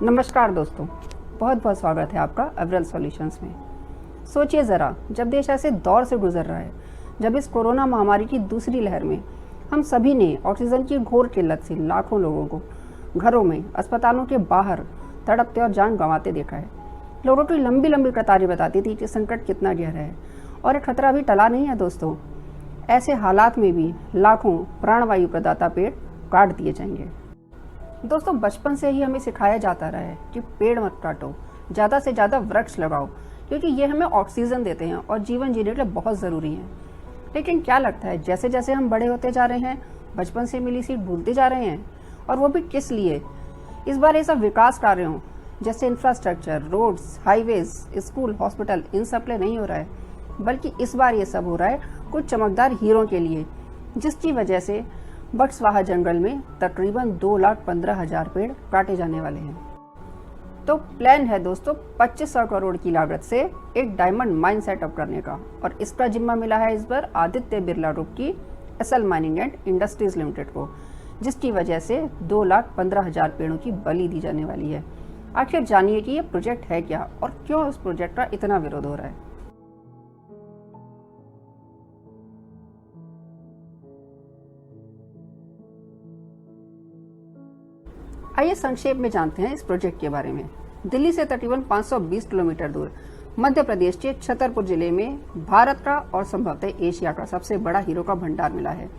नमस्कार दोस्तों, बहुत बहुत स्वागत है आपका अविरल सॉल्यूशंस में। सोचिए ज़रा, जब देश ऐसे दौर से गुजर रहा है, जब इस कोरोना महामारी की दूसरी लहर में हम सभी ने ऑक्सीजन की घोर किल्लत से लाखों लोगों को घरों में, अस्पतालों के बाहर तड़पते और जान गंवाते देखा है। लोगों की लंबी लंबी कतारें बताती थी कि संकट कितना गहरा है और खतरा भी टला नहीं है। दोस्तों, ऐसे हालात में भी लाखों प्राणवायु प्रदाता पेड़ काट दिए जाएंगे। दोस्तों, बचपन से ही हमें सिखाया जाता रहा है कि पेड़ मत काटो, ज़्यादा से ज़्यादा वृक्ष लगाओ, क्योंकि ये हमें ऑक्सीजन देते हैं और जीवन जीने के लिए बहुत ज़रूरी हैं। लेकिन क्या लगता है, जैसे जैसे हम बड़े होते जा रहे हैं, बचपन से मिली सीख भूलते जा रहे हैं, और वो भी किस लिए? इस बार ये सब विकास कार्यों जैसे infrastructure, roads, highways, school, hospital, इन सब लिए नहीं हो रहा है, बल्कि इस बार ये सब हो रहा है कुछ चमकदार हीरों के लिए, जिसकी वजह से बक्सवाहा जंगल में तकरीबन 2,15,000 पेड़ काटे जाने वाले हैं। तो प्लान है दोस्तों 2500 करोड़ की लागत से एक डायमंड माइन सेटअप करने का, और इसका जिम्मा मिला है इस बार आदित्य बिरला ग्रुप की SL mining and industries limited को, जिसकी वजह से 2,15,000 पेड़ों की बलि दी जाने वाली है। आखिर जानिए कि ये प्रोजेक्ट है क्या और क्यों इस प्रोजेक्ट का इतना विरोध हो रहा है। आइए संक्षेप में जानते हैं इस प्रोजेक्ट के बारे में। दिल्ली से तकरीबन 520 किलोमीटर दूर मध्य प्रदेश के छतरपुर जिले में भारत का और संभवतः एशिया का सबसे बड़ा हीरो का भंडार मिला है,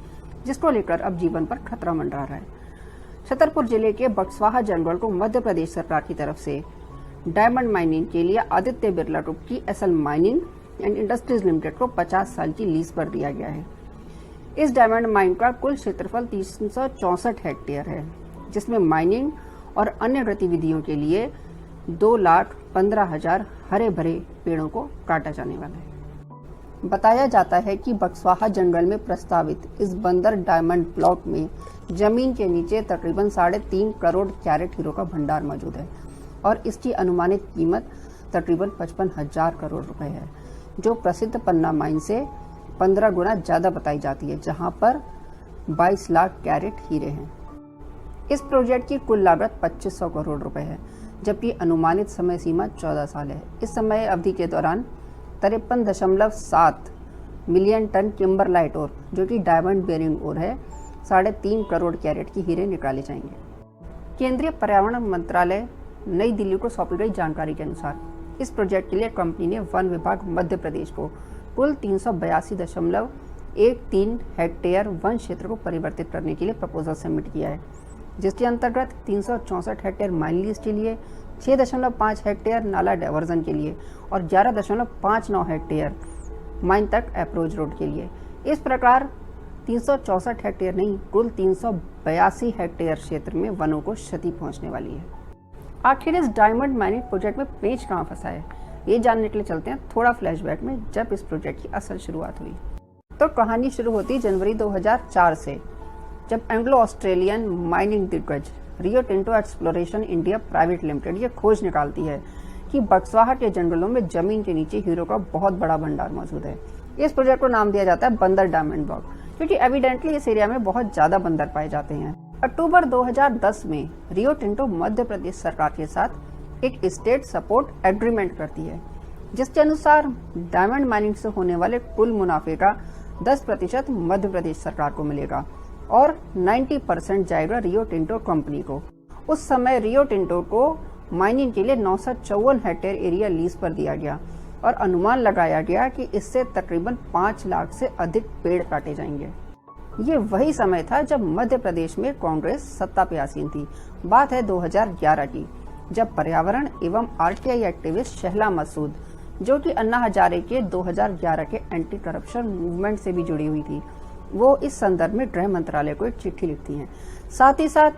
जिसको लेकर अब जीवन पर खतरा मंडरा रहा है। छतरपुर जिले के बक्सवाहा जंगल को मध्य प्रदेश सरकार की तरफ से डायमंड माइनिंग के लिए आदित्य बिरला ग्रुप की SL mining and industries limited को 50 साल की लीज पर दिया गया है। इस डायमंड माइन का कुल क्षेत्रफल 364 हेक्टेयर है, जिसमें माइनिंग और अन्य गतिविधियों के लिए 2,15,000 हरे भरे पेड़ों को काटा जाने वाला है। बताया जाता है कि बक्सवाहा जंगल में प्रस्तावित इस बंदर डायमंड ब्लॉक में जमीन के नीचे तकरीबन 3.5 करोड़ कैरेट हीरो का भंडार मौजूद है, और इसकी अनुमानित कीमत तकरीबन 55,000 करोड़ रुपए है, जो प्रसिद्ध पन्ना माइन से 15 गुना ज्यादा बताई जाती है, जहां पर 22 लाख कैरेट हीरे हैं। इस प्रोजेक्ट की कुल लागत 2500 करोड़ रुपए है, जबकि अनुमानित समय सीमा 14 साल है। इस समय अवधि के दौरान 53.7 मिलियन टन किम्बरलाइट ओर, जो कि डायमंड बेरिंग ओर है, 3.5 करोड़ कैरेट की हीरे निकाले जाएंगे। केंद्रीय पर्यावरण मंत्रालय नई दिल्ली को सौंपी गई जानकारी के अनुसार इस प्रोजेक्ट के लिए कंपनी ने वन विभाग मध्य प्रदेश को कुल 382.13 हेक्टेयर वन क्षेत्र को परिवर्तित करने के लिए प्रपोजल सबमिट किया है, जिसके अंतर्गत 364 हेक्टेयर माइन लीज के लिए, 6.5 हेक्टेयर नाला डायवर्जन के लिए और 11.59 हेक्टेयर माइन तक अप्रोच रोड के लिए। इस प्रकार 364 हेक्टेयर नहीं, कुल 382 हेक्टेयर क्षेत्र में वनों को क्षति पहुंचने वाली है। आखिर इस डायमंड माइनिंग प्रोजेक्ट में पेंच कहां फंसा है, ये जानने के लिए चलते हैं थोड़ा फ्लैशबैक में, जब इस प्रोजेक्ट की असल शुरुआत हुई। तो कहानी शुरू होती जनवरी 2004 से, जब एंग्लो ऑस्ट्रेलियन माइनिंग दिग्गज Rio Tinto exploration India private limited ये खोज निकालती है कि बक्सवाहा के जंगलों में जमीन के नीचे हीरो का बहुत बड़ा भंडार मौजूद है। इस प्रोजेक्ट को नाम दिया जाता है बंदर डायमंड ब्लॉक, क्योंकि एविडेंटली इस एरिया में बहुत ज्यादा बंदर पाए जाते हैं। अक्टूबर 2010 में रियो टिंटो मध्य प्रदेश सरकार के साथ एक स्टेट सपोर्ट एग्रीमेंट करती है, जिसके अनुसार डायमंड माइनिंग से होने वाले कुल मुनाफे का 10% मध्य प्रदेश सरकार को मिलेगा और 90% जाएगा रियो टिंटो कंपनी को। उस समय रियो टिंटो को माइनिंग के लिए 954 हेक्टेयर एरिया लीज पर दिया गया, और अनुमान लगाया गया कि इससे तकरीबन 5 लाख से अधिक पेड़ काटे जाएंगे। ये वही समय था जब मध्य प्रदेश में कांग्रेस सत्ता पे आसीन थी। बात है 2011 की, जब पर्यावरण एवं आरटीआई एक्टिविस्ट शहला मसूद, जो कि अन्ना हजारे के 2011 के एंटी करप्शन मूवमेंट से भी जुड़ी हुई थी, वो इस संदर्भ में गृह मंत्रालय को एक चिट्ठी लिखती हैं। साथ ही साथ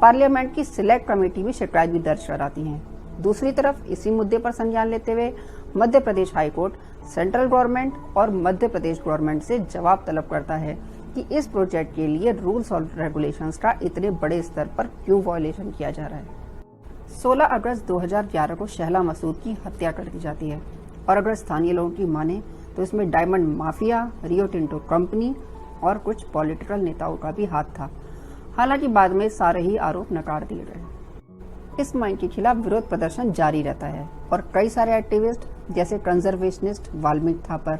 पार्लियामेंट की सिलेक्ट कमेटी में शिकायत भी दर्ज कराती हैं। दूसरी तरफ इसी मुद्दे पर संज्ञान लेते हुए Madhya Pradesh high court central government और मध्य प्रदेश गवर्नमेंट से जवाब तलब करता है कि इस प्रोजेक्ट के लिए रूल्स और रेगुलेशंस का इतने बड़े स्तर पर क्यों वायलेशन किया जा रहा है। 16 अगस्त 2011 को शहला मसूद की हत्या कर दी जाती है, और अगर स्थानीय लोगों की माने तो इसमें diamond mafia, Rio Tinto company और कुछ पॉलिटिकल नेताओं का भी हाथ था। हालांकि बाद में सारे ही आरोप नकार दिए गए। इस माइन के खिलाफ विरोध प्रदर्शन जारी रहता है और कई सारे एक्टिविस्ट जैसे कंजर्वेशनिस्ट वाल्मीकि थापर,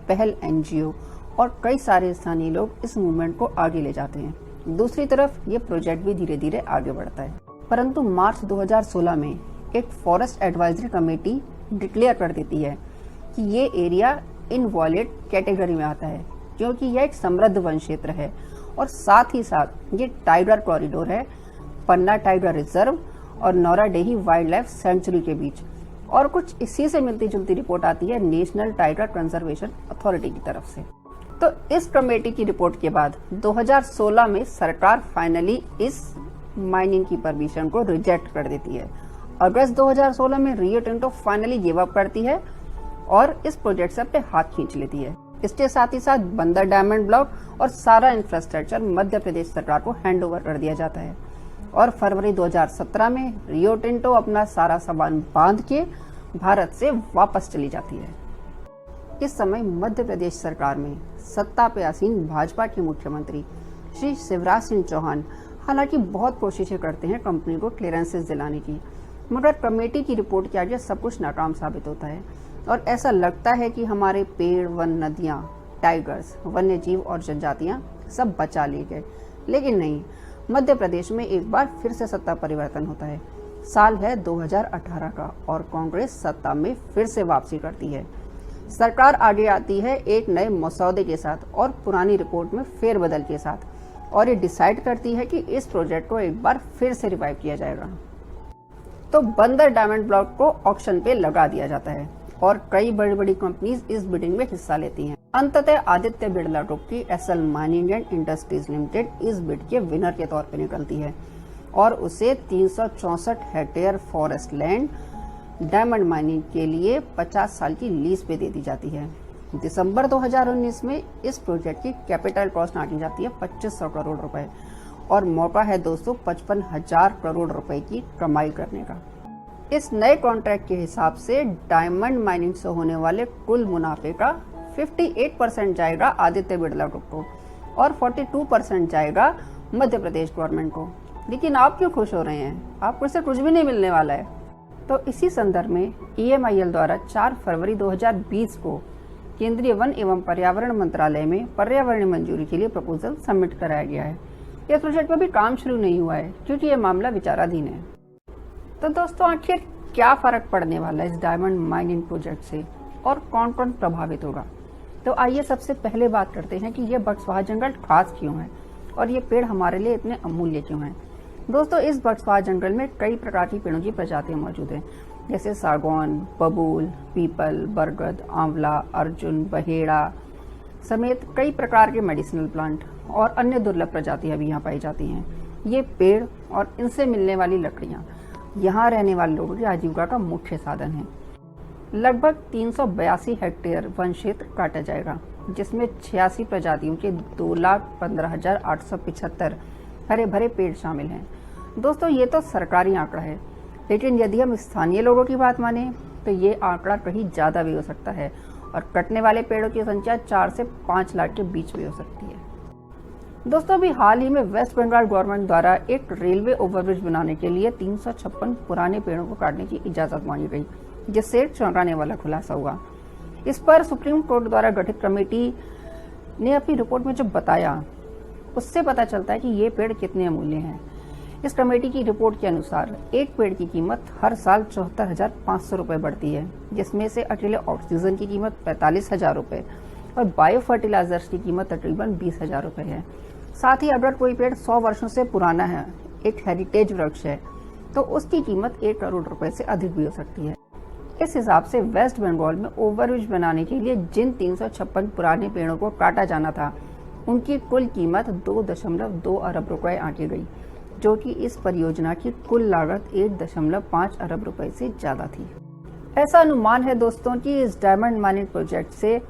पहल एनजीओ और कई सारे स्थानीय लोग इस मूवमेंट को आगे ले जाते हैं। दूसरी तरफ ये प्रोजेक्ट भी धीरे धीरे आगे बढ़ता है, परंतु मार्च 2016 में एक फॉरेस्ट एडवाइजरी कमेटी डिक्लेयर कर देती है कि ये एरिया इनवॉयलेट कैटेगरी में आता है, क्योंकि यह एक समृद्ध वन क्षेत्र है और साथ ही साथ ये टाइगर कॉरिडोर है पन्ना टाइगर रिजर्व और नौराडेही वाइल्ड लाइफ सेंचुरी के बीच। और कुछ इसी से मिलती जुलती रिपोर्ट आती है नेशनल टाइगर कंजर्वेशन अथॉरिटी की तरफ से। तो इस कमेटी की रिपोर्ट के बाद 2016 में सरकार फाइनली इस माइनिंग की परमिशन को रिजेक्ट कर देती है। अगस्त 2016 में Rio Tinto finally give up करती है और इस प्रोजेक्ट से अपने हाथ खींच लेती है। इसके साथ ही साथ बंदर डायमंड ब्लॉक और सारा इंफ्रास्ट्रक्चर मध्य प्रदेश सरकार को हैंड ओवर कर दिया जाता है और फरवरी 2017 में रियो टिंटो अपना सारा सामान बांध के भारत से वापस चली जाती है। इस समय मध्य प्रदेश सरकार में सत्ता पे आसीन भाजपा के मुख्यमंत्री श्री शिवराज सिंह चौहान हालांकि बहुत कोशिशें करते हैं कंपनी को क्लियरेंसेस दिलाने की, मगर कमेटी की रिपोर्ट के आगे सब कुछ नाकाम साबित होता है और ऐसा लगता है कि हमारे पेड़, वन, नदियाँ, टाइगर्स, वन्य जीव और जनजातियाँ सब बचा लिए गए। लेकिन नहीं, मध्य प्रदेश में एक बार फिर से सत्ता परिवर्तन होता है। साल है 2018 का और कांग्रेस सत्ता में फिर से वापसी करती है। सरकार आगे आती है एक नए मसौदे के साथ और पुरानी रिपोर्ट में फेरबदल के साथ और ये डिसाइड करती है कि इस प्रोजेक्ट को एक बार फिर से रिवाइव किया जाएगा। तो बंदर डायमंड ब्लॉक को ऑक्शन पे लगा दिया जाता है और कई बड़ी बड़ी कंपनीज इस बिडिंग में हिस्सा लेती हैं। अंततः आदित्य बिरला ग्रुप की SL mining and industries limited इस बिड के विनर के तौर पर निकलती है और उसे 364 hectare forest land diamond mining के लिए 50 साल की लीज पे दे दी जाती है। दिसंबर 2019 में इस प्रोजेक्ट की कैपिटल कॉस्ट आंकी जाती है 2500 करोड़ रुपए और मौका है दोस्तों 55,000 करोड़ रुपए की कमाई करने का। इस नए कॉन्ट्रैक्ट के हिसाब से डायमंड माइनिंग से होने वाले कुल मुनाफे का 58% जाएगा आदित्य बिरला ग्रुप को और 42% जाएगा मध्य प्रदेश गवर्नमेंट को। लेकिन आप क्यों खुश हो रहे हैं? आपको इससे कुछ भी नहीं मिलने वाला है। तो इसी संदर्भ में EMIL द्वारा 4 फरवरी 2020 को केंद्रीय वन एवं पर्यावरण मंत्रालय में पर्यावरण मंजूरी के लिए प्रपोजल सबमिट कराया गया है। इस प्रोजेक्ट पर भी काम शुरू नहीं हुआ है क्योंकि यह मामला विचाराधीन है। तो दोस्तों आखिर क्या फर्क पड़ने वाला है इस डायमंड माइनिंग प्रोजेक्ट से और कौन कौन प्रभावित होगा? तो आइए सबसे पहले बात करते हैं कि ये बक्सवाहा जंगल खास क्यों है और ये पेड़ हमारे लिए इतने अमूल्य क्यों हैं। दोस्तों इस बक्सवाहा जंगल में कई प्रकार की पेड़ों की प्रजातियां मौजूद हैं, जैसे सागौन, बबूल, पीपल, बरगद, आंवला, अर्जुन, बहेड़ा समेत कई प्रकार के मेडिसिनल प्लांट और अन्य दुर्लभ प्रजातियां भी यहाँ पाई जाती हैं। ये पेड़ और इनसे मिलने वाली लकड़ियाँ यहाँ रहने वाले लोगों की आजीविका का मुख्य साधन है। लगभग 382 हेक्टेयर वन क्षेत्र काटा जाएगा, जिसमें 86 प्रजातियों के 2,15,875 हरे भरे पेड़ शामिल हैं। दोस्तों ये तो सरकारी आंकड़ा है, लेकिन यदि हम स्थानीय लोगों की बात माने तो ये आंकड़ा कहीं ज़्यादा भी हो सकता है और कटने वाले पेड़ों की संख्या 4 से 5 लाख के बीच भी हो सकती है। दोस्तों अभी हाल ही में वेस्ट बंगाल गवर्नमेंट द्वारा एक रेलवे ओवरब्रिज बनाने के लिए 356 पुराने पेड़ों को काटने की इजाज़त मांगी गई, जिससे एक चौंकाने वाला खुलासा हुआ। इस पर सुप्रीम कोर्ट द्वारा गठित कमेटी ने अपनी रिपोर्ट में जो बताया उससे पता चलता है कि ये पेड़ कितने अमूल्य हैं। इस कमेटी की रिपोर्ट के अनुसार एक पेड़ की कीमत हर साल 74,500 रुपये बढ़ती है, जिसमें से अकेले ऑक्सीजन की कीमत 45,000 रुपये और बायो फर्टिलाइजर्स की कीमत तकरीबन 20,000 रुपये है। साथ ही अगर कोई पेड़ 100 वर्षों से पुराना है, एक हेरिटेज वृक्ष है, तो उसकी कीमत 1 करोड़ रुपए से अधिक भी हो सकती है। इस हिसाब से वेस्ट बंगाल में ओवरब्रिज बनाने के लिए जिन 356 पुराने पेड़ों को काटा जाना था, उनकी कुल कीमत 2.2 अरब रुपए आंकी गई, जो कि इस परियोजना की कुल लागत 1.5 अरब रुपए से ज्यादा थी। ऐसा अनुमान है दोस्तों कि इस डायमंड माइनिंग प्रोजेक्ट से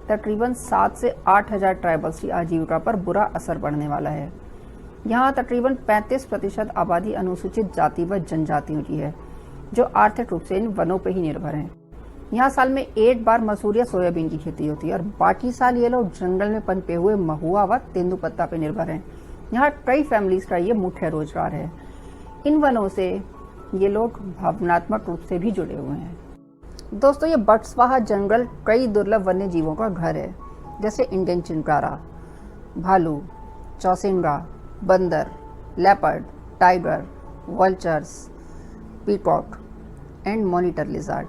तकरीबन 7 से 8,000 ट्राइबल्स की आजीविका पर बुरा असर पड़ने वाला है। यहाँ तकरीबन 35% आबादी अनुसूचित जाति व जनजातियों की है, जो आर्थिक रूप से इन वनों पर ही निर्भर हैं। यहाँ साल में एक बार मसूर या सोयाबीन की खेती होती है और बाकी साल ये लोग जंगल में पनपे हुए महुआ व तेंदुपत्ता पर निर्भर हैं। यहाँ कई फैमिलीज का ये मुख्य रोजगार है। इन वनों से ये लोग भावनात्मक रूप से भी जुड़े हुए हैं। दोस्तों, ये बट्सवाहा जंगल कई दुर्लभ वन्य जीवों का घर है, जैसे इंडियन चिंकारा, भालू, चौसिंगा, बंदर, leopard, tiger, vultures, peacock and monitor lizard.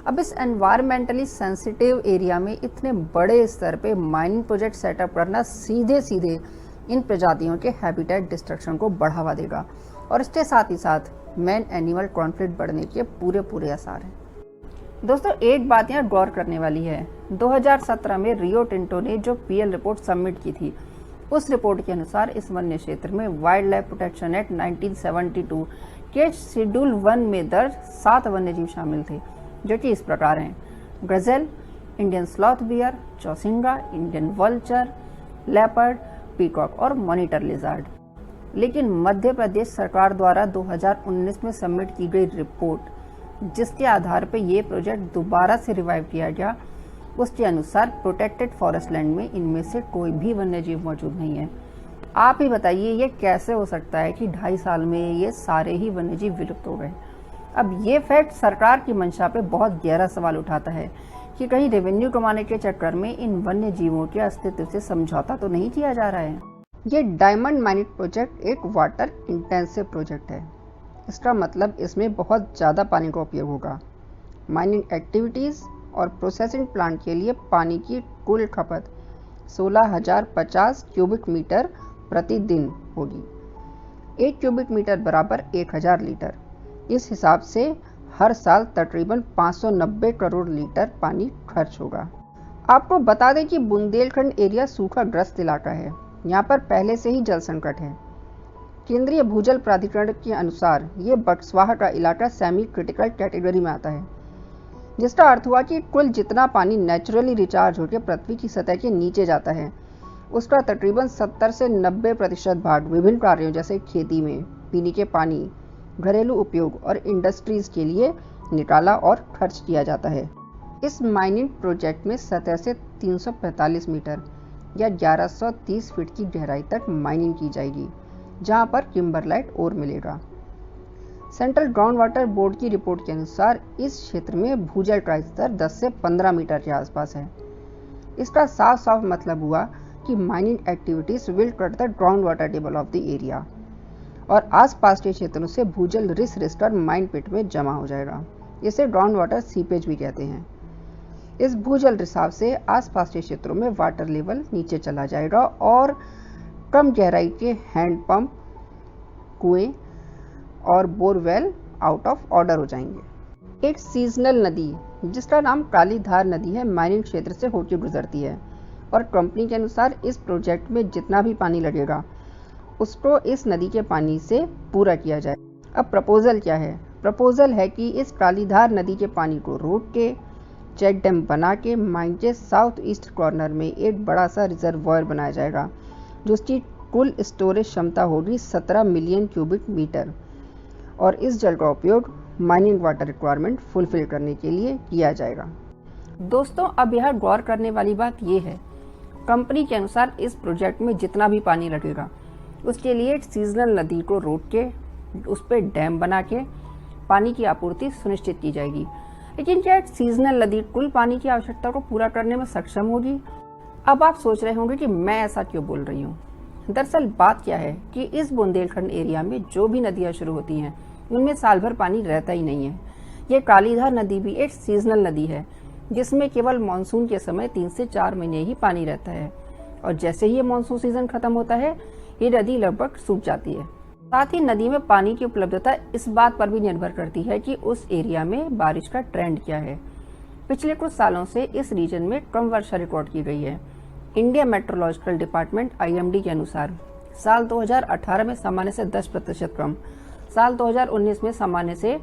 अब इस एनवायरमेंटली सेंसिटिव एरिया में इतने बड़े स्तर पे माइनिंग प्रोजेक्ट सेटअप करना सीधे सीधे इन प्रजातियों के हैबिटेट डिस्ट्रक्शन को बढ़ावा देगा और इसके साथ ही साथ मैन एनिमल कॉन्फ्लिक्ट बढ़ने के पूरे आसार हैं। दोस्तों, एक बात यहाँ गौर करने वाली है, 2017 में रियो टिंटो ने जो पीएल रिपोर्ट सबमिट की थी, उस रिपोर्ट के अनुसार इस वन्य क्षेत्र में वाइल्ड लाइफ प्रोटेक्शन एक्ट 1972 के शेड्यूल 1 में दर्ज 7 वन्यजीव शामिल थे, जो कि इस प्रकार हैं: गजेल, इंडियन स्लॉथ बियर, चौसिंगा, इंडियन वल्चर, लेपर्ड, पीकॉक और मॉनिटर लिजार्ड। लेकिन मध्य प्रदेश सरकार द्वारा 2019 में सबमिट की गई रिपोर्ट, जिसके आधार पर यह प्रोजेक्ट दोबारा से रिवाइव किया गया, उसके अनुसार प्रोटेक्टेड फॉरेस्ट लैंड में इनमें से कोई भी वन्यजीव मौजूद नहीं है। आप ही बताइए, ये कैसे हो सकता है कि 2.5 साल में ये सारे ही वन्यजीव विलुप्त हो गए। अब ये फैक्ट सरकार की मंशा पे बहुत गहरा सवाल उठाता है कि कहीं रेवेन्यू कमाने के चक्कर में इन वन्य जीवों के अस्तित्व से समझौता तो नहीं किया जा रहा है। ये डायमंड माइनिंग प्रोजेक्ट एक वाटर इंटेंसिव प्रोजेक्ट है। इसका मतलब इसमें बहुत ज़्यादा पानी का उपयोग होगा। माइनिंग एक्टिविटीज़ और प्रोसेसिंग प्लांट के लिए पानी की कुल खपत 16,050 क्यूबिक मीटर प्रतिदिन होगी। 1 क्यूबिक मीटर बराबर 1000 लीटर। इस हिसाब से हर साल तकरीबन 590 करोड़ लीटर पानी खर्च होगा। आपको बता दें कि बुंदेलखंड एरिया सूखाग्रस्त इलाका है। यहाँ पर पहले से ही जल संकट है। केंद्रीय भूजल प्राधिकरण के अनुसार ये बट्सवाहा का इलाका सेमी क्रिटिकल कैटेगरी में आता है, जिसका अर्थ हुआ कि कुल जितना पानी नेचुरली रिचार्ज होकर पृथ्वी की सतह के नीचे जाता है, उसका तकरीबन 70 से 90% भाग विभिन्न कार्यों जैसे खेती में, पीने के पानी, घरेलू उपयोग और इंडस्ट्रीज के लिए निकाला और खर्च किया जाता है। इस माइनिंग प्रोजेक्ट में सतह से 345 मीटर या 1130 फीट की गहराई तक माइनिंग की जाएगी, जहां पर किम्बरलाइट ओर मिलेगा। सेंट्रल ग्राउंड वाटर बोर्ड की रिपोर्ट के अनुसार इस क्षेत्र में भूजल का स्तर 10 से 15 मीटर के आसपास है। इसका साफ साफ मतलब हुआ कि mining activities will cut the ground water table of the area और आसपास के क्षेत्रों से भूजल रिस कर माइन पिट में जमा हो जाएगा। इसे ग्राउंड वाटर सीपेज भी कहते हैं। इस भूजल रिसाव से आसपास के क्षेत्रों में वाटर लेवल नीचे चला जाएगा और कम गहराई के हैंडपंप, कुएं और बोरवेल आउट ऑफ ऑर्डर हो जाएंगे। एक सीजनल नदी जिसका नाम काली धार नदी है, माइनिंग क्षेत्र से होकर गुजरती है और कंपनी के अनुसार इस प्रोजेक्ट में जितना भी पानी लगेगा उसको इस नदी के पानी से पूरा किया जाए। अब प्रपोजल क्या है? प्रपोजल है कि इस कालीधार नदी के पानी को रोक के चेक डैम बना के माइन के साउथ ईस्ट कॉर्नर में एक बड़ा सा रिजर्वॉयर बनाया जाएगा, जिसकी कुल स्टोरेज क्षमता होगी 17 मिलियन क्यूबिक मीटर और इस जल का उपयोग माइनिंग वाटर रिक्वायरमेंट फुलफिल करने के लिए किया जाएगा। दोस्तों, अब यह गौर करने वाली बात यह है, कंपनी के अनुसार इस प्रोजेक्ट में जितना भी पानी लगेगा उसके लिए एक सीजनल नदी को रोक के उस पर डैम बना के पानी की आपूर्ति सुनिश्चित की जाएगी। लेकिन क्या एक सीजनल नदी कुल पानी की आवश्यकता को पूरा करने में सक्षम होगी? अब आप सोच रहे होंगे कि मैं ऐसा क्यों बोल रही हूँ। दरअसल बात क्या है कि इस बुंदेलखंड एरिया में जो भी नदियाँ शुरू होती हैं उनमें साल भर पानी रहता ही नहीं है। ये कालीधार नदी भी एक सीजनल नदी है जिसमें केवल मानसून के समय 3 से 4 महीने ही पानी रहता है और जैसे ही ये मानसून सीजन खत्म होता है ये नदी लगभग सूख जाती है। साथ ही नदी में पानी की उपलब्धता इस बात पर भी निर्भर करती है कि उस एरिया में बारिश का ट्रेंड क्या है। पिछले कुछ सालों से इस रीजन में कम वर्षा रिकॉर्ड की गई है। इंडिया मेट्रोलॉजिकल डिपार्टमेंट IMD के अनुसार साल 2018 में सामान्य से 10% कम, साल 2019 में सामान्य से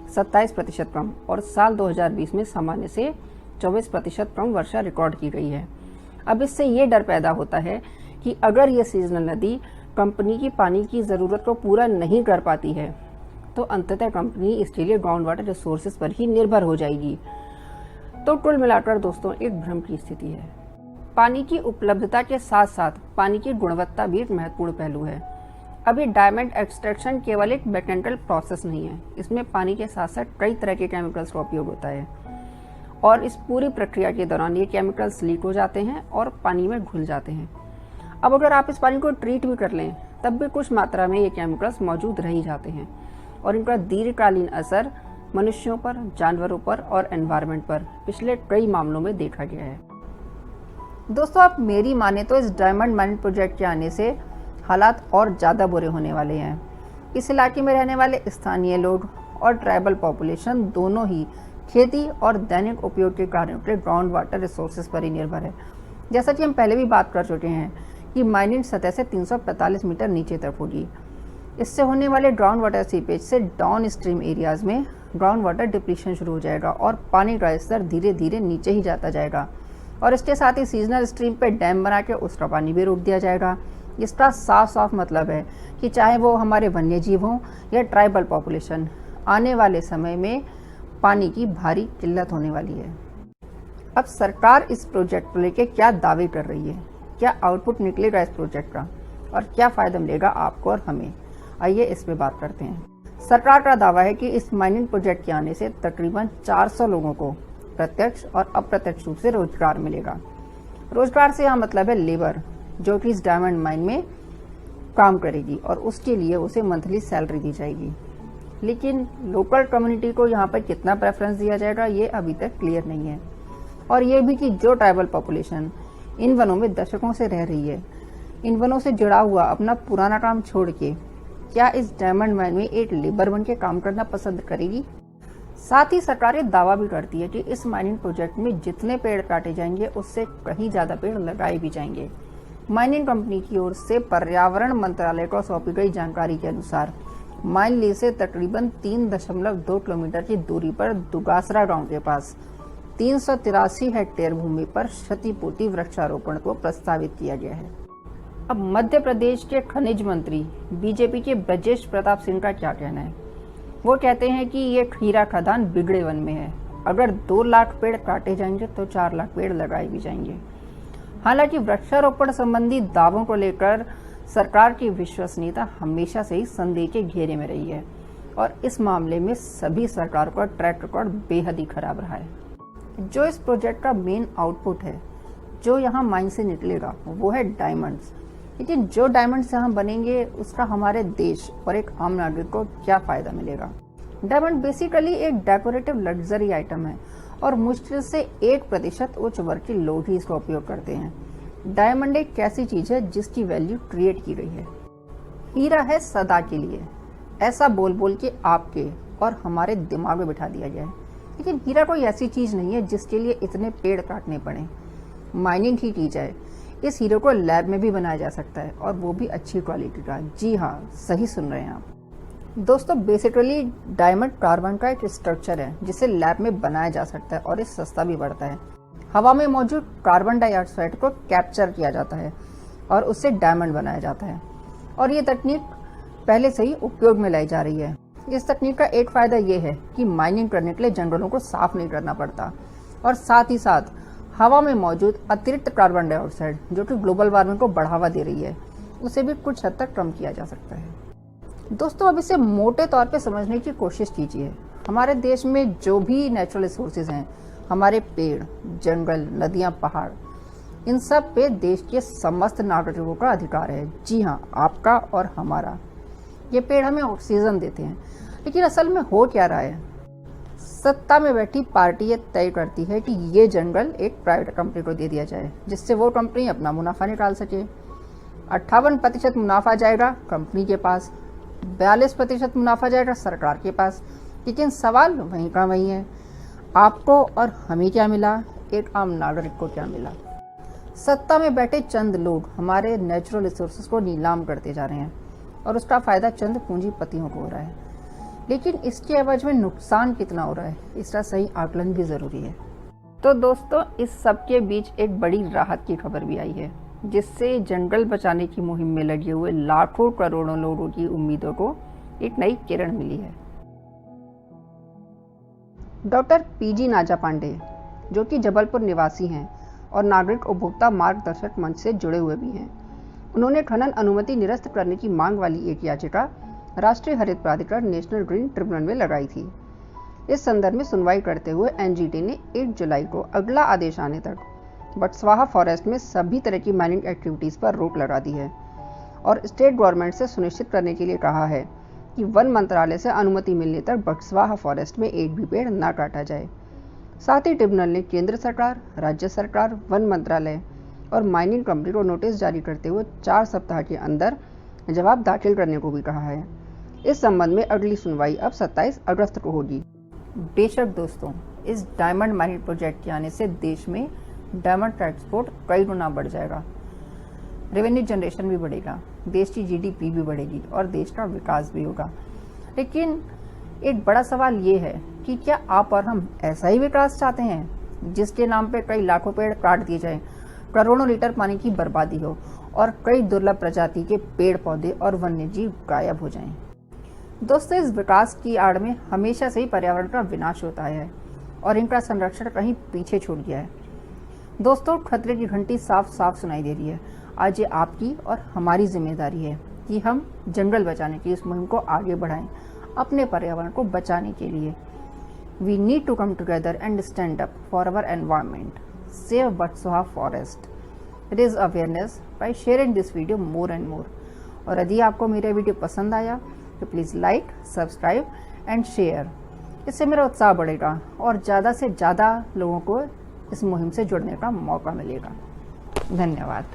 27% कम और साल 2020 में सामान्य से 24% कम वर्षा रिकॉर्ड की गई है। अब इससे ये डर पैदा होता है कि अगर ये सीजनल नदी कंपनी की पानी की ज़रूरत को पूरा नहीं कर पाती है तो अंततः कंपनी इसके लिए ग्राउंड वाटर रिसोर्सेज पर ही निर्भर हो जाएगी। तो कुल मिलाकर दोस्तों एक भ्रम की स्थिति है। पानी की उपलब्धता के साथ साथ पानी की गुणवत्ता भी एक महत्वपूर्ण पहलू है। अभी डायमंड एक्सट्रैक्शन केवल एक मैकेनिकल प्रोसेस नहीं है, इसमें पानी के साथ साथ कई तरह के केमिकल्स का उपयोग होता है और इस पूरी प्रक्रिया के दौरान ये केमिकल्स लीक हो जाते हैं और पानी में घुल जाते हैं। अब अगर आप इस पानी को ट्रीट भी कर लें तब भी कुछ मात्रा में ये केमिकल्स मौजूद रह ही जाते हैं और इनका दीर्घकालीन असर मनुष्यों पर, जानवरों पर और एनवायरनमेंट पर पिछले कई मामलों में देखा गया है। दोस्तों आप मेरी माने तो इस डायमंड माइनिंग प्रोजेक्ट के आने से हालात और ज़्यादा बुरे होने वाले हैं। इस इलाके में रहने वाले स्थानीय लोग और ट्राइबल पॉपुलेशन दोनों ही खेती और दैनिक उपयोग के कार्यों के ग्राउंड वाटर रिसोर्सेज पर ही निर्भर है। जैसा कि हम पहले भी बात कर चुके हैं कि माइनिंग सतह से 345 मीटर नीचे तक होगी। इससे होने वाले ग्राउंड वाटर सीपेज से डाउन स्ट्रीम एरियाज में ग्राउंड वाटर डिप्लीशन शुरू हो जाएगा और पानी का स्तर धीरे धीरे नीचे ही जाता जाएगा और इसके साथ ही सीजनल स्ट्रीम पे डैम बना के उसका पानी भी रोक दिया जाएगा। इसका साफ साफ मतलब है कि चाहे वो हमारे वन्य जीव हों या ट्राइबल पॉपुलेशन, आने वाले समय में पानी की भारी किल्लत होने वाली है। अब सरकार इस प्रोजेक्ट को लेकर क्या दावे कर रही है, क्या आउटपुट निकलेगा इस प्रोजेक्ट का और क्या फ़ायदा मिलेगा आपको और हमें, आइए इस पे बात करते हैं। सरकार का दावा है कि इस माइनिंग प्रोजेक्ट के आने से तकरीबन 400 लोगों को प्रत्यक्ष और अप्रत्यक्ष रूप से रोजगार मिलेगा। रोजगार से यहाँ मतलब है लेबर, जो कि इस डायमंड माइन में काम करेगी और उसके लिए उसे मंथली सैलरी दी जाएगी। लेकिन लोकल कम्युनिटी को यहाँ पर कितना प्रेफरेंस दिया जाएगा ये अभी तक क्लियर नहीं है। और ये भी कि जो ट्राइबल पॉपुलेशन इन वनों में दशकों से रह रही है, इन वनों से जुड़ा हुआ अपना पुराना काम छोड़ के क्या इस डायमंड माइन में एक लेबर बन के काम करना पसंद करेगी। साथ ही सरकार ये दावा भी करती है कि इस माइनिंग प्रोजेक्ट में जितने पेड़ काटे जाएंगे उससे कहीं ज्यादा पेड़ लगाए भी जाएंगे। माइनिंग कंपनी की ओर से पर्यावरण मंत्रालय को सौंपी गई जानकारी के अनुसार माइन ली से तकरीबन 3.2 किलोमीटर की दूरी पर दुगासरा गांव के पास 383 हेक्टेयर भूमि पर क्षतिपूर्ति वृक्षारोपण को प्रस्तावित किया गया है। अब मध्य प्रदेश के खनिज मंत्री बीजेपी के ब्रजेश प्रताप सिंह का क्या कहना है। वो कहते हैं कि ये खीरा खदान बिगड़े वन में है, अगर 2 लाख पेड़ काटे जाएंगे तो 4 लाख पेड़ लगाए भी जाएंगे। हालांकि वृक्षारोपण संबंधी दावों को लेकर सरकार की विश्वसनीयता हमेशा से ही संदेह के घेरे में रही है और इस मामले में सभी सरकारों का ट्रैक रिकॉर्ड बेहद ही खराब रहा है। जो इस प्रोजेक्ट का मेन आउटपुट है, जो यहाँ माइन से निकलेगा, वो है डायमंड्स। लेकिन जो डायमंड्स यहाँ बनेंगे उसका हमारे देश और एक आम नागरिक को क्या फायदा मिलेगा। डायमंड बेसिकली एक डेकोरेटिव लग्जरी आइटम है और मुश्किल से 1% उच्च वर्ग के लोग ही इसका उपयोग करते हैं। डायमंड एक ऐसी चीज है जिसकी वैल्यू क्रिएट की गई है। हीरा है सदा के लिए, ऐसा बोल बोल के आपके और हमारे दिमाग में बिठा दिया गया है। लेकिन हीरा कोई ऐसी चीज नहीं है जिसके लिए इतने पेड़ काटने पड़े। माइनिंग ही की जाए, इस हीरे को लैब में भी बनाया जा सकता है और वो भी अच्छी क्वालिटी का। जी हाँ, सही सुन रहे हैं आप दोस्तों। बेसिकली डायमंड कार्बन का एक स्ट्रक्चर है जिसे लैब में बनाया जा सकता है और ये सस्ता भी पड़ता है। हवा में मौजूद कार्बन डाइऑक्साइड को कैप्चर किया जाता है और उससे डायमंड बनाया जाता है और ये तकनीक पहले से ही उपयोग में लाई जा रही है। इस तकनीक का एक फायदा ये है कि माइनिंग करने के लिए जंगलों को साफ नहीं करना पड़ता और साथ ही साथ हवा में मौजूद अतिरिक्त कार्बन डाइऑक्साइड जो कि ग्लोबल वार्मिंग को बढ़ावा दे रही है, उसे भी कुछ हद तक कम किया जा सकता है। दोस्तों अब इसे मोटे तौर पे समझने की कोशिश कीजिए। हमारे देश में जो भी नेचुरल रिसोर्सेज हैं, हमारे पेड़, जंगल, नदियां, पहाड़, इन सब पे देश के समस्त नागरिकों का अधिकार है। जी हाँ, आपका और हमारा। ये पेड़ हमें ऑक्सीजन देते हैं। लेकिन असल में हो क्या रहा है, सत्ता में बैठी पार्टी ये तय करती है कि ये जंगल एक प्राइवेट कंपनी को दे दिया जाए जिससे वो कंपनी अपना मुनाफा निकाल सके। 58% मुनाफा जाएगा कंपनी के पास, 42% मुनाफा जाएगा सरकार के पास। लेकिन सवाल वहीं का वहीं है, आपको और हमें क्या मिला, एक आम नागरिक को क्या मिला। सत्ता में बैठे चंद लोग हमारे नेचुरल रिसोर्सेज को नीलाम करते जा रहे हैं और उसका फायदा चंद पूंजीपतियों को हो रहा है। लेकिन इसके एवज में नुकसान कितना हो रहा है, इसका सही आकलन भी जरूरी है। तो दोस्तों इस सब के बीच एक बड़ी राहत की खबर भी आई है जिससे जंगल बचाने की मुहिम में लगे हुए लाखों करोड़ों लोगों की उम्मीदों को एक नई किरण मिली है। डॉक्टर पीजी नाजा पांडे, जो कि जबलपुर निवासी हैं और नागरिक उपभोक्ता मार्गदर्शक मंच से जुड़े हुए भी हैं, उन्होंने खनन अनुमति निरस्त करने की मांग वाली एक याचिका राष्ट्रीय हरित प्राधिकरण नेशनल ग्रीन ट्रिब्यूनल में लगाई थी। इस संदर्भ में सुनवाई करते हुए एनजीटी ने 1 जुलाई को अगला आदेश आने तक बटस्वाहा फॉरेस्ट में सभी तरह की माइनिंग एक्टिविटीज पर रोक लगा दी है और स्टेट गवर्नमेंट से सुनिश्चित करने के लिए कहा है कि वन मंत्रालय से अनुमति मिलने तक बटस्वाहा फॉरेस्ट में एक भी पेड़ न काटा जाए। साथ ही ट्रिब्यूनल ने केंद्र सरकार, राज्य सरकार, वन मंत्रालय और माइनिंग कंपनी को नोटिस जारी करते हुए 4 सप्ताह के अंदर जवाब दाखिल करने को भी कहा है। इस संबंध में अगली सुनवाई अब 27 अगस्त को होगी। बेशक दोस्तों, इस डायमंड माइनिंग प्रोजेक्ट के आने से देश में डायमंड का एक्सपोर्ट कई गुना बढ़ जाएगा, रेवेन्यू जनरेशन भी बढ़ेगा, देश की जीडीपी भी बढ़ेगी और देश का विकास भी होगा। लेकिन एक बड़ा सवाल ये है कि क्या आप और हम ऐसा ही विकास चाहते हैं जिसके नाम पे कई लाखों पेड़ काट दिए जाएं, करोड़ों लीटर पानी की बर्बादी हो और कई दुर्लभ प्रजाति के पेड़ पौधे और वन्य जीव गायब हो जाएं। दोस्तों, इस विकास की आड़ में हमेशा से ही पर्यावरण का विनाश होता है और इनका संरक्षण कहीं पीछे छूट गया है। दोस्तों, खतरे की घंटी साफ साफ सुनाई दे रही है। आज ये आपकी और हमारी जिम्मेदारी है कि हम जंगल बचाने की इस मुहिम को आगे बढ़ाएं, अपने पर्यावरण को बचाने के लिए। We need to come together and stand up for our environment, save Buxwaha forest, raise awareness by sharing this video more and more. और यदि आपको मेरा वीडियो पसंद आया तो please like, subscribe and share. इससे मेरा उत्साह बढ़ेगा और ज़्यादा से ज़्यादा लोगों को इस मुहिम से जुड़ने का मौका मिलेगा। धन्यवाद।